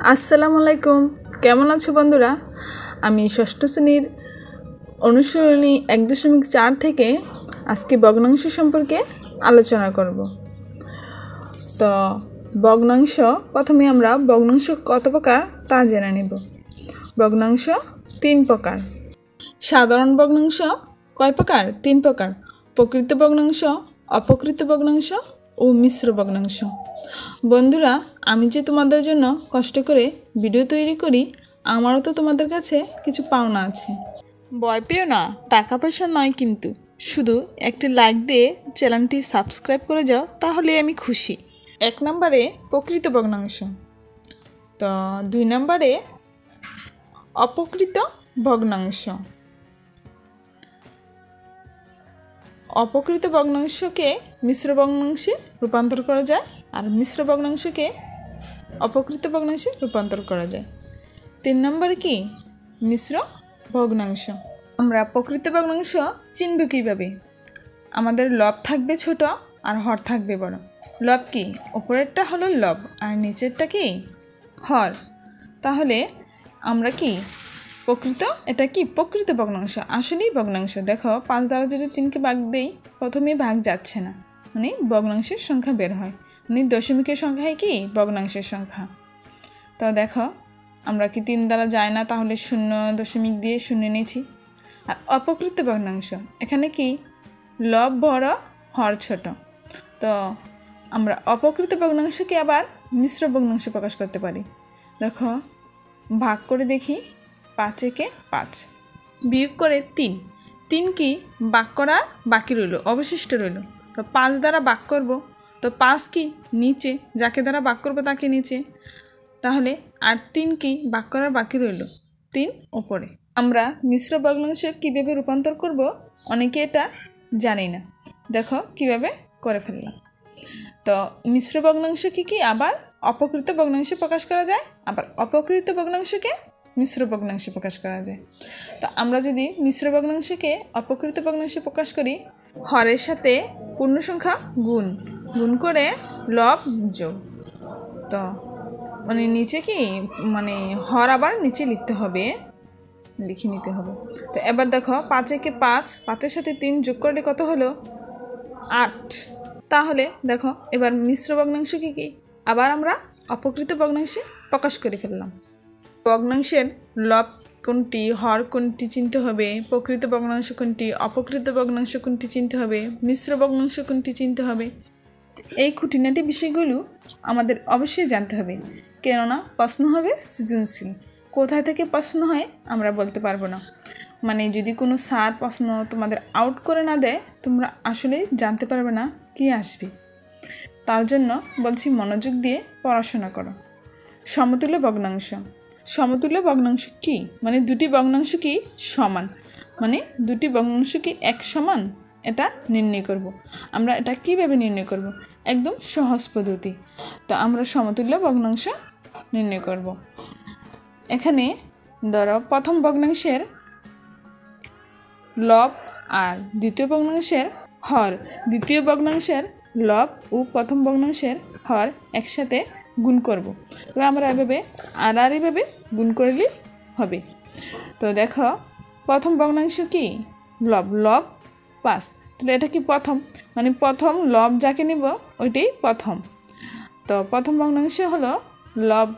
আসসালামু আলাইকুম, কেমন আছো বন্ধুরা? আমি ষষ্ঠ শ্রেণীর অনুশীলনী 1.4 থেকে আজকে ভগ্নাংশ সম্পর্কে আলোচনা করব। তো ভগ্নাংশ, প্রথমে আমরা ভগ্নাংশ কত প্রকার তা জেনে নেব। ভগ্নাংশ 3 প্রকার। সাধারণ ভগ্নাংশ কয় প্রকার? 3 প্রকার। প্রকৃত ভগ্নাংশ, অপ্রকৃত ভগ্নাংশ ও মিশ্র ভগ্নাংশ। বন্ধুরা, আমি যে তোমাদের জন্য কষ্ট করে ভিডিও তৈরি করি, আমারও তো তোমাদের কাছে কিছু পাওনা আছে। ভয় পেও না, টাকা পয়সা নয় কিন্তু, শুধু একটি লাইক দিয়ে চ্যানেলটি সাবস্ক্রাইব করে যাও, তাহলে আমি খুশি। 1 নম্বরে প্রকৃত ভগ্নাংশ, তো 2 নম্বরে অপ্রকৃত ভগ্নাংশ। অপ্রকৃত ভগ্নাংশকে মিশ্র ভগ্নাংশে রূপান্তর করা যায়, আর মিশ্র ভগ্নাংশকে অপ্রকৃত ভগ্নাংশে রূপান্তর করা যায়। 3 নম্বরে কি? মিশ্র ভগ্নাংশ। আমরা প্রকৃত ভগ্নাংশ চিনব কীভাবে? আমাদের লব থাকবে ছোট আর হর থাকবে বড়। লব কি? উপরেরটা হলো লব আর নিচেরটা কি? হর। তাহলে আমরা কি প্রকৃত, এটা কি প্রকৃত ভগ্নাংশ, আসলেই ভগ্নাংশ। দেখো, 5 দ্বারা যদি 3কে ভাগ দেই, প্রথমে ভাগ যাচ্ছে না, মানে ভগ্নাংশের সংখ্যা বের হয়, মানে দশমিকের সংখ্যাই কি ভগ্নাংশের সংখ্যা। তো দেখো, আমরা কি 3 দ্বারা যায় না, তাহলে 0 দিয়ে 0 নিয়েছি। আর অপ্রকৃত ভগ্নাংশ, এখানে কি লব বড় হর ছোট। তো আমরা অপ্রকৃত ভগ্নাংশকে আবার মিশ্র ভগ্নাংশে প্রকাশ করতে পারি। দেখো, ভাগ করে দেখি, 5 5, বিয়োগ করে 3। 3 কি ভাগ করা বাকি রইল, অবশিষ্ট রইল। তো 5 দ্বারা ভাগ করব, তো 5 কি নিচে, যাকে দ্বারা ভাগ করবো তাকে নিচে। তাহলে আর 3 কি ভাগ করার বাকি রইল, 3 ওপরে। আমরা মিশ্র ভগ্নাংশে কীভাবে রূপান্তর করব, অনেকে এটা জানি না। দেখো কিভাবে করে ফেললাম। তো মিশ্র ভগ্নাংশকে কি আবার অপ্রকৃত ভগ্নাংশে প্রকাশ করা যায়, আবার অপ্রকৃত ভগ্নাংশকে মিশ্র ভগ্নাংশে প্রকাশ করা যায়। তো আমরা যদি মিশ্র ভগ্নাংশকে অপ্রকৃত ভগ্নাংশে প্রকাশ করি, হরের সাথে পূর্ণ সংখ্যা গুণ করে লব যোগ। তো মানে নিচে কি, মানে হর আবার নিচে লিখতে হবে, লিখে নিতে হবে। তো এবার দেখো, 5 5, 5-এর সাথে 3 যোগ করলে কত হলো? 8। তাহলে দেখো, এবার মিশ্র ভগ্নাংশ কি আবার আমরা অপ্রকৃত ভগ্নাংশে প্রকাশ করে ফেললাম। ভগ্নাংশের লব কোনটি, হর কোনটি চিনতে হবে, প্রকৃত ভগ্নাংশ কোনটি, অপ্রকৃত ভগ্নাংশ কোনটি চিনতে হবে, মিশ্র ভগ্নাংশ কোনটি চিনতে হবে। এই খুঁটিনাটি বিষয়গুলো আমাদের অবশ্যই জানতে হবে, কেননা প্রশ্ন হবে সৃজনশীল। কোথায় থেকে প্রশ্ন হয় আমরা বলতে পারবো না, মানে যদি কোনো স্যার প্রশ্ন তোমাদের আউট করে না দেয়, তোমরা আসলেই জানতে পারবে না কি আসবে। তার জন্য বলছি, মনোযোগ দিয়ে পড়াশোনা করো। সমতুল্য ভগ্নাংশ। সমতুল্য ভগ্নাংশ কি? মানে দুটি ভগ্নাংশ কি সমান, মানে দুটি ভগ্নাংশ কি এক সমান, এটা নির্ণয় করব। আমরা এটা কিভাবে নির্ণয় করব? একদম সহজ পদ্ধতি। তো আমরা সমতুল্য ভগ্নাংশ নির্ণয় করব। এখানে ধরো, প্রথম ভগ্নাংশের লব আর দ্বিতীয় ভগ্নাংশের হর, দ্বিতীয় ভগ্নাংশের লব ও প্রথম ভগ্নাংশের হর একসাথে গুণ করব। তো আমরা এভাবে আর এইভাবে গুণ করলে হবে। তো দেখো, প্রথম ভগ্নাংশ কি লব, লব 5। তাহলে এটা কি প্রথম, মানে প্রথম লব যাকে নিব ওইটাই প্রথম। তো প্রথম ভগ্নাংশ হলো লব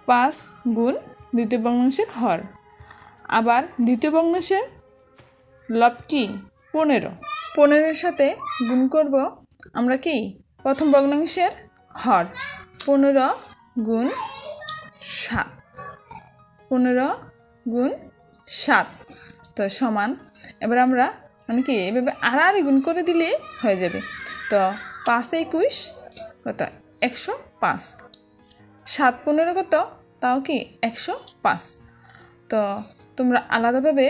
5 গুণ দ্বিতীয় ভগ্নাংশের হর। আবার দ্বিতীয় ভগ্নাংশের লব কি 15, 15-এর সাথে গুণ করব আমরা কি প্রথম ভগ্নাংশের হর, 15 গুণ 7, 15 গুণ 7, তো সমান। এবার আমরা মানে কি এভাবে আর গুণ করে দিলে হয়ে যাবে। তো 5 21 কত? 105। 7 15 কত? তাও কি 105। তো তোমরা আলাদাভাবে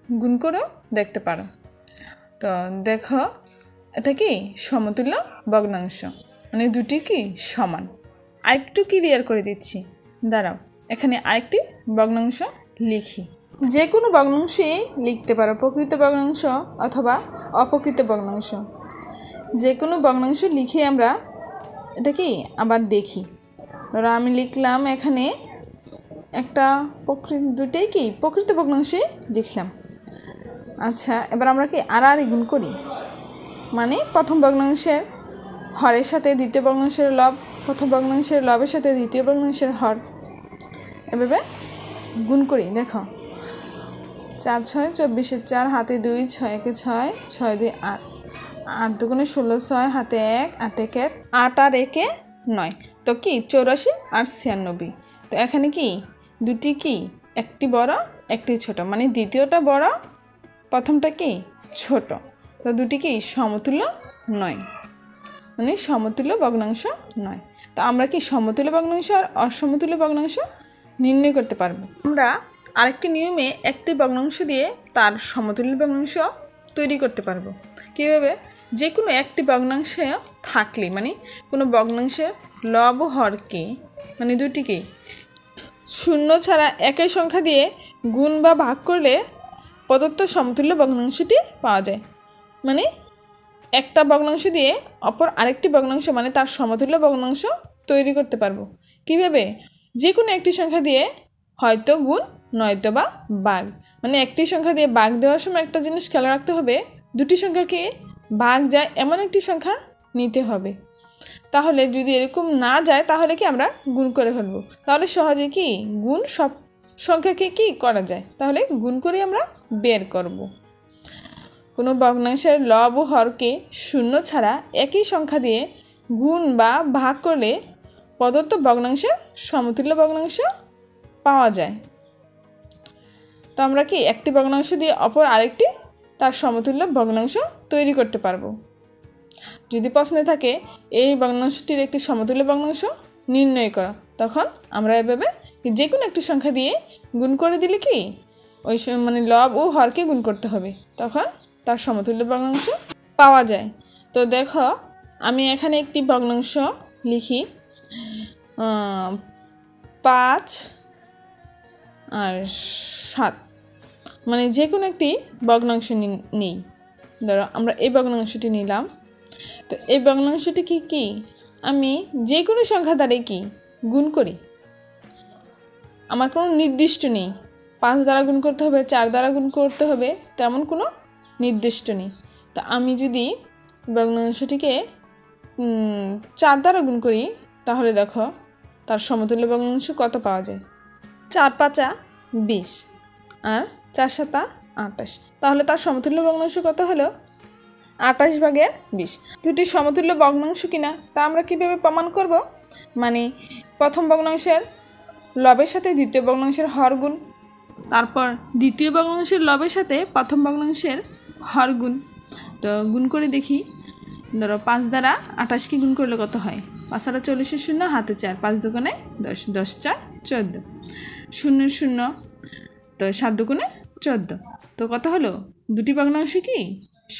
গুণ করেও দেখতে পারো। তো দেখো, এটা কি সমতুল্য ভগ্নাংশ, মানে দুটি কি সমান। আরেকটু ক্লিয়ার করে দিচ্ছি, দাঁড়াও, এখানে আরেকটি ভগ্নাংশ লিখি। যে কোনো ভগ্নাংশই লিখতে পারো, প্রকৃত ভগ্নাংশ অথবা অপ্রকৃত ভগ্নাংশ। যে কোনো ভগ্নাংশ লিখে আমরা এটা কি আবার দেখি। ধরো আমি লিখলাম এখানে একটা দুটোই কি প্রকৃত ভগ্নাংশই লিখলাম। আচ্ছা, এবার আমরা কি আর গুণ করি, মানে প্রথম ভগ্নাংশের হরের সাথে দ্বিতীয় ভগ্নাংশের লব, প্রথম ভগ্নাংশের লবের সাথে দ্বিতীয় ভগ্নাংশের হর, এভাবে গুণ করি। দেখো 4 6 24, 4 হাতে 2, 6 1 6, 6 2 8, 8 2 16, 6 হাতে 1, 8 1 8 আর 1 9, তো কি 84 আর 96। তো এখানে কি দুটি কি একটি বড় একটি ছোট, মানে দ্বিতীয়টা বড় প্রথমটা কি ছোট, তো দুটি কি সমতুল্য নয়, মানে সমতুল্য ভগ্নাংশ নয়। তো আমরা কি সমতুল্য ভগ্নাংশ আর অসমতুল্য ভগ্নাংশ নির্ণয় করতে পারবো। আমরা আরেকটি নিয়মে একটি ভগ্নাংশ দিয়ে তার সমতুল্য ভগ্নাংশ তৈরি করতে পারবো। কীভাবে? যে কোনো একটি ভগ্নাংশ থাকলে, মানে কোনো ভগ্নাংশের লব ও হরকে, মানে দুটিকে শূন্য ছাড়া একই সংখ্যা দিয়ে গুণ বা ভাগ করলে প্রদত্ত সমতুল্য ভগ্নাংশটি পাওয়া যায়। মানে একটা ভগ্নাংশ দিয়ে অপর আরেকটি ভগ্নাংশ, মানে তার সমতুল্য ভগ্নাংশ তৈরি করতে পারবো। কিভাবে? যে কোনো একটি সংখ্যা দিয়ে হয়তো গুণ নয়তো বা ভাগ, মানে একটি সংখ্যা দিয়ে ভাগ দেওয়ার সময় একটা জিনিস খেয়াল রাখতে হবে, দুটি সংখ্যাকে ভাগ যায় এমন একটি সংখ্যা নিতে হবে। তাহলে যদি এরকম না যায় তাহলে কি আমরা গুণ করে ফেলবো, তাহলে সহজে কি গুণ সব সংখ্যাকে কি করা যায়, তাহলে গুণ করে আমরা বের করব। কোনো ভগ্নাংশের লব ও হরকে শূন্য ছাড়া একই সংখ্যা দিয়ে গুণ বা ভাগ করলে প্রদত্ত ভগ্নাংশের সমতুল্য ভগ্নাংশ পাওয়া যায়। তো আমরা কি একটি ভগ্নাংশ দিয়ে অপর আরেকটি তার সমতুল্য ভগ্নাংশ তৈরি করতে পারবো। যদি প্রশ্নে থাকে এই ভগ্নাংশটির একটি সমতুল্য ভগ্নাংশ নির্ণয় করা, তখন আমরা এভাবে যে কোনো একটি সংখ্যা দিয়ে গুণ করে দিলে কি ওই মানে লব ও হরকে গুণ করতে হবে, তখন তার সমতুল্য ভগ্নাংশ পাওয়া যায়। তো দেখো আমি এখানে একটি ভগ্নাংশ লিখি 5 আর 7, মানে যে কোনো একটি ভগ্নাংশ নেই। ধরো আমরা এই ভগ্নাংশটি নিলাম। তো এই ভগ্নাংশটি কি আমি যে কোনো সংখ্যা দ্বারা কি গুণ করি, আমার কোনো নির্দিষ্ট নেই, 5 দ্বারা গুণ করতে হবে, 4 দ্বারা গুণ করতে হবে, তেমন কোনো নির্দিষ্ট নেই। তো আমি যদি ভগ্নাংশটিকে 4 দ্বারা গুণ করি, তাহলে দেখো তার সমতুল্য ভগ্নাংশ কত পাওয়া যায়। 4 5 20 আর 4 7 28, তাহলে তার সমতুল্য ভগ্নাংশ কত হলো 28/20। দুটি সমতুল্য ভগ্নাংশ কিনা তা আমরা কিভাবে প্রমাণ করব, মানে প্রথম ভগ্নাংশের লবের সাথে দ্বিতীয় ভগ্নাংশের হর গুণ, তারপর দ্বিতীয় ভগ্নাংশের লবের সাথে প্রথম ভগ্নাংশের হর গুণ। তো গুণ করে দেখি, ধরো 5 দ্বারা 28কে গুণ করলে কত হয়, 5 আর 40 শূন্য, হাতে 4, 5 দুগুণে 10, 10 4 14, 0 0, তো 7 দুগুণে 14, তো কত হলো দুটি ভগ্নাংশ কি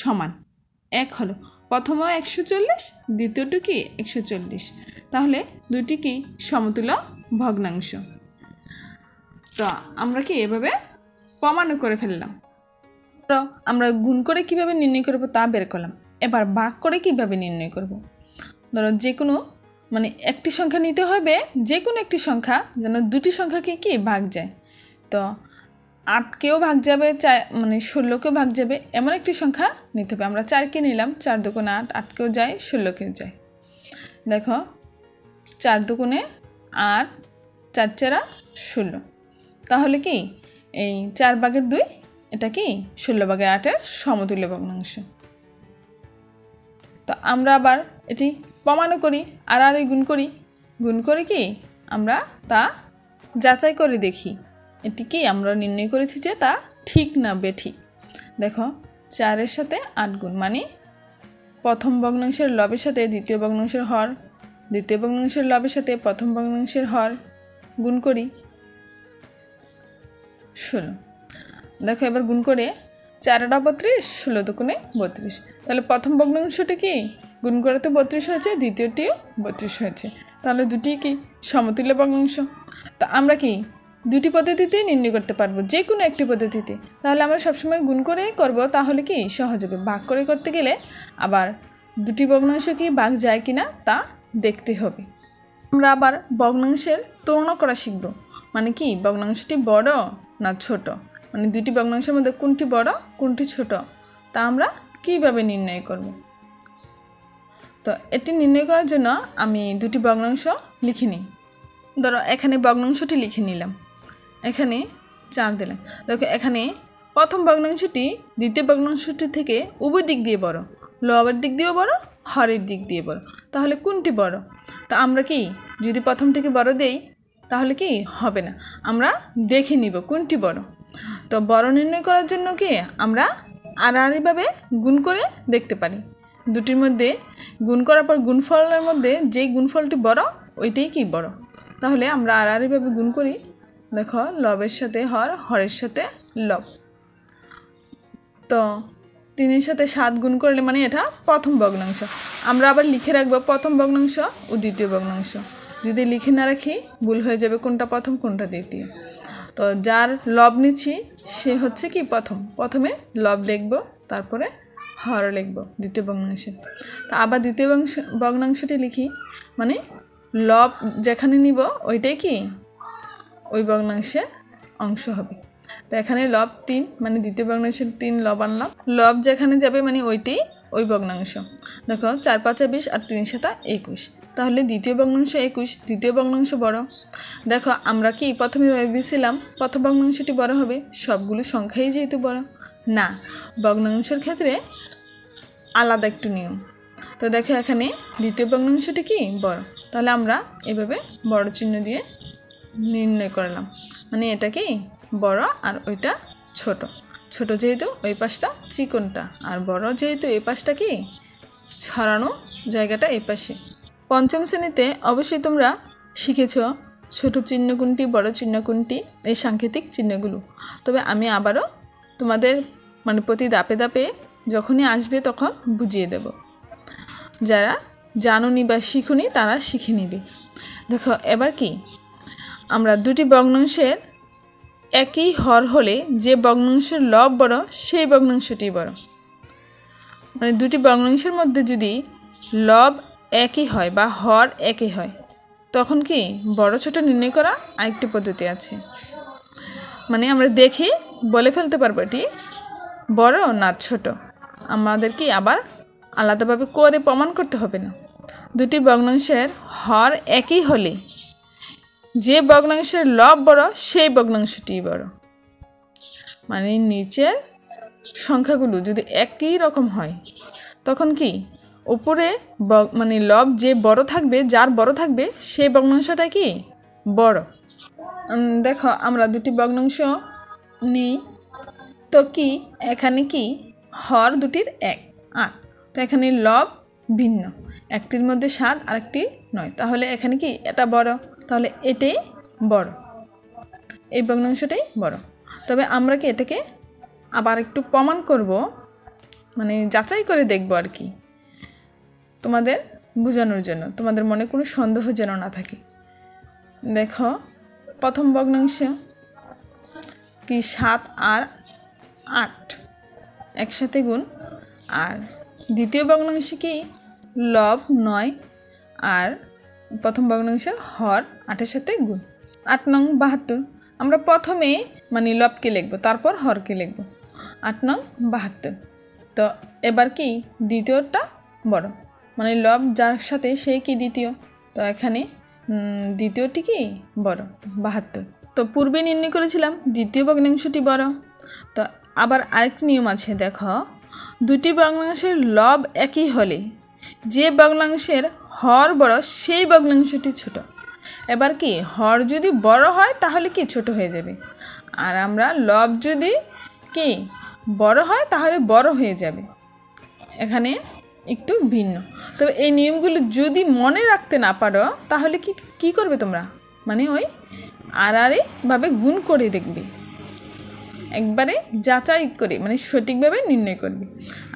সমান, এক হলো, প্রথমও 140, দ্বিতীয়টি কি 140, তাহলে দুটি কি সমতুল্য ভগ্নাংশ। তো আমরা কি এভাবে প্রমাণ করে ফেললাম। তো আমরা গুণ করে কিভাবে নির্ণয় করব তা বের করলাম। এবার ভাগ করে কিভাবে নির্ণয় করব। ধরো যে কোনো মানে একটি সংখ্যা নিতে হবে, যে কোনো একটি সংখ্যা যেন দুটি সংখ্যাকে কি ভাগ যায়। তো 8কেও ভাগ যাবে, মানে 16কেও ভাগ যাবে, এমন একটি সংখ্যা নিতে হবে। আমরা 4কে নিলাম, 4 দুগুণে 8, 8কেও যায়, 16কেও যায়। দেখো 4 দুগুণে 8, 4 4 16, তাহলে কি এই 4/2 এটা কি 16/8-এর সমতুল্য ভগ্নাংশ। তো আমরা আবার এটি প্রমাণও করি, আর গুণ করি, গুণ করে কি আমরা তা যাচাই করে দেখি এটি কি আমরা নির্ণয় করেছি যে তা ঠিক না বেঠিক। দেখো 4-এর সাথে 8 গুণ, মানে প্রথম ভগ্নাংশের লবের সাথে দ্বিতীয় ভগ্নাংশের হর, দ্বিতীয় ভগ্নাংশের লবের সাথে প্রথম ভগ্নাংশের হর গুণ করি 16। দেখো এবার গুণ করে 4 আর 32, 16 দুগুণে 32, তাহলে প্রথম ভগ্নাংশটি কি গুণ করে তো 32 হয়েছে, দ্বিতীয়টিও 32 হয়েছে, তাহলে দুটি কি সমতুল্য ভগ্নাংশ। তো আমরা কি দুটি পদ্ধতিতেই নির্ণয় করতে পারবো, যে কোনো একটি পদ্ধতিতে। তাহলে আমরা সবসময় গুণ করে করব, তাহলে কি সহজ হবে। ভাগ করে করতে গেলে আবার দুটি ভগ্নাংশ কি ভাগ যায় কিনা তা দেখতে হবে। আমরা আবার ভগ্নাংশের তুলনা করা শিখব। মানে কি ভগ্নাংশটি বড় না ছোট, মানে দুটি ভগ্নাংশের মধ্যে কোনটি বড় কোনটি ছোট তা আমরা কিভাবে নির্ণয় করব। তো এটি নির্ণয় করার জন্য আমি দুটি ভগ্নাংশ লিখে নিই। ধরো এখানে ভগ্নাংশটি লিখে নিলাম, এখানে 4 দিলাম। দেখো এখানে প্রথম ভগ্নাংশটি দ্বিতীয় ভগ্নাংশটি থেকে উভয় দিক দিয়ে বড়, লবের দিক দিয়েও বড়, হরের দিক দিয়ে বড়। তাহলে কোনটি বড়? তা আমরা কি যদি প্রথমটিকে বড় দেই তাহলে কি হবে না, আমরা দেখে নিব কোনটি বড়। তো বড় নির্ণয় করার জন্য কি আমরা আড়াআড়িভাবে গুণ করে দেখতে পারি। দুটির মধ্যে গুণ করার পর গুণফলের মধ্যে যেই গুণফলটি বড় ওইটাই কি বড়। তাহলে আমরা আড়াআড়িভাবে গুণ করি। দেখো লবের সাথে হর, হরের সাথে লব। তো 3-এর সাথে 7 গুণ করলে মানে এটা প্রথম ভগ্নাংশ। আমরা আবার লিখে রাখবো প্রথম ভগ্নাংশ ও দ্বিতীয় ভগ্নাংশ। যদি লিখে না রাখি ভুল হয়ে যাবে কোনটা প্রথম কোনটা দ্বিতীয়। তো যার লব নিচ্ছি সে হচ্ছে কি প্রথমে লব লিখব, তারপরে হর লিখব দ্বিতীয় ভগ্নাংশে। তা আবার দ্বিতীয় ভগ্নাংশটি লিখি, মানে লব যেখানে নিব ওইটাই কি ওই ভগ্নাংশের অংশ হবে। তো এখানে লব 3, মানে দ্বিতীয় ভগ্নাংশের 3 লব আনলাম, লব যেখানে যাবে মানে ওইটাই ওই ভগ্নাংশ। দেখো 4-5 20 আর 3-7 21, তাহলে দ্বিতীয় ভগ্নাংশ 21, দ্বিতীয় ভগ্নাংশ বড়। দেখো আমরা কি প্রথমে ভেবেছিলাম প্রথম ভগ্নাংশটি বড় হবে, সবগুলো সংখ্যাই যেহেতু বড় না, ভগ্নাংশের ক্ষেত্রে আলাদা একটু নিয়ম। তো দেখো এখানে দ্বিতীয় ভগ্নাংশটি কি বড়, তাহলে আমরা এভাবে বড় চিহ্ন দিয়ে নির্ণয় করলাম, মানে এটা কি বড় আর ওইটা ছোট। ছোট যেহেতু ওই পাশটা চিকনটা, আর বড় যেহেতু এই পাশটা কি ছড়ানো জায়গাটা এই পাশে। পঞ্চম শ্রেণীতে অবশ্যই তোমরা শিখেছ ছোট চিহ্ন কোনটি, বড় চিহ্ন কোনটি, এই সাংকেতিক চিহ্নগুলো। তবে আমি আবারও তোমাদের মানে প্রতি ধাপে ধাপে যখনই আসবে তখন বুঝিয়ে দেব। যারা জানোনি বা শিখুনি তারা শিখে নিবে। দেখো এবার কি আমরা দুটি ভগ্নাংশের একই হর হলে যে ভগ্নাংশের লব বড় সেই ভগ্নাংশটি বড়। মানে দুটি ভগ্নাংশের মধ্যে যদি লব একই হয় বা হর একই হয় তখন কি বড় ছোট নির্ণয় করা আরেকটি পদ্ধতি আছে। মানে আমরা দেখি বলে ফেলতে পারবো এটি বড় না ছোট, আমাদের কি আবার আলাদাভাবে করে প্রমাণ করতে হবে না। দুটি ভগ্নাংশের হর একই হলে যে ভগ্নাংশের লব বড় সেই ভগ্নাংশটি বড়। মানে নিচের সংখ্যাগুলো যদি একই রকম হয় তখন কি উপরে মানে লব যে বড় থাকবে, যার বড় থাকবে সেই ভগ্নাংশটা কি বড়। দেখো আমরা দুটি ভগ্নাংশ নিই, তো কি এখানে কি হর দুটির 1 8, তো এখানে লব ভিন্ন, একটির মধ্যে 7 আর একটি 9, তাহলে এখানে কি এটা বড়, তাহলে এটাই বড়, এই ভগ্নাংশটাই বড়। তবে আমরা কি এটাকে আবার একটু প্রমাণ করব, মানে যাচাই করে দেখব আর কি, তোমাদের বোঝানোর জন্য, তোমাদের মনে কোনো সন্দেহ যেন না থাকে। দেখো প্রথম ভগ্নাংশ কি 7 আর 8 একসাথে গুণ, আর দ্বিতীয় ভগ্নাংশে কি লব 9 আর প্রথম ভগ্নাংশের হর 8-এর সাথে গুণ। 8 নং 72, আমরা প্রথমে মানে লবকে লিখব তারপর হরকে লিখব। 8 নং 72। তো এবার কি দ্বিতীয়টা বড়, মানে লব যার সাথে সেই কি দ্বিতীয়, তো এখানে দ্বিতীয়টি কি বড় 72। তো পূর্বে নির্ণয় করেছিলাম দ্বিতীয় ভগ্নাংশটি বড়। তো আবার আরেকটি নিয়ম আছে, দেখো দুটি ভগ্নাংশের লব একই হলে যে ভগ্নাংশের হর বড় সেই ভগ্নাংশটি ছোট। এবার কি হর যদি বড় হয় তাহলে কি ছোট হয়ে যাবে, আর আমরা লব যদি কি বড় হয় তাহলে বড় হয়ে যাবে, এখানে একটু ভিন্ন। তবে এই নিয়মগুলো যদি মনে রাখতে না পারো তাহলে কি করবে তোমরা, মানে ওই আড়াআড়িভাবে গুণ করে দেখবে, একবারে যাচাই করে মানে সঠিকভাবে নির্ণয় করবে।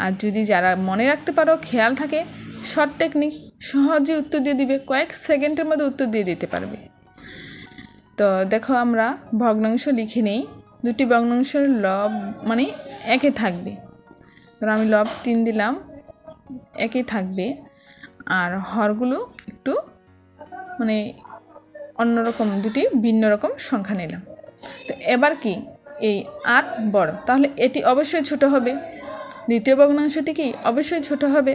আর যদি যারা মনে রাখতে পারো, খেয়াল থাকে, শর্ট টেকনিক সহজে উত্তর দিয়ে দিবে, কয়েক সেকেন্ডের মধ্যে উত্তর দিয়ে দিতে পারবে। তো দেখো আমরা ভগ্নাংশ লিখে নেই, দুটি ভগ্নাংশের লব মানে একে থাকবে, ধরো আমি লব 3 দিলাম, একই থাকবে, আর হরগুলো একটু মানে অন্যরকম দুটি ভিন্ন রকম সংখ্যা নিলাম। তো এবার কি এই 8 বড়, তাহলে এটি অবশ্যই ছোট হবে। দ্বিতীয় ভগ্নাংশটি কি অবশ্যই ছোট হবে।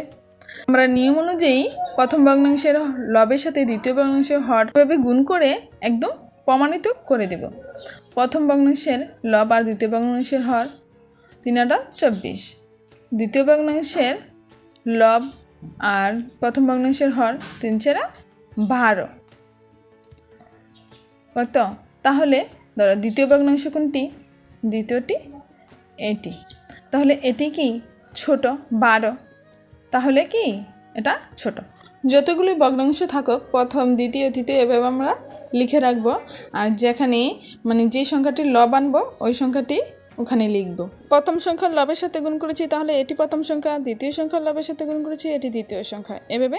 আমরা নিয়ম অনুযায়ী প্রথম ভগ্নাংশের লবের সাথে দ্বিতীয় ভগ্নাংশের হরভাবে গুণ করে একদম প্রমাণিত করে দেব। প্রথম ভগ্নাংশের লব আর দ্বিতীয় ভগ্নাংশের হর 3 × 24, দ্বিতীয় ভগ্নাংশের লব আর প্রথম ভগ্নাংশের হর 3 × 4 = 12। কত? তাহলে ধরো দ্বিতীয় ভগ্নাংশ কোনটি? দ্বিতীয়টি এটি। তাহলে এটি কি ছোট? 12। তাহলে কি এটা ছোট। যতগুলি ভগ্নাংশ থাকুক প্রথম, দ্বিতীয়, তৃতীয় এভাবে আমরা লিখে রাখবো। আর যেখানে মানে যে সংখ্যাটির লব আনবো ওই সংখ্যাটি ওখানে লিখব। প্রথম সংখ্যার লবের সাথে গুণ করেছি, তাহলে এটি প্রথম সংখ্যা। দ্বিতীয় সংখ্যার লবের সাথে গুণ করেছি, এটি দ্বিতীয় সংখ্যা। এভাবে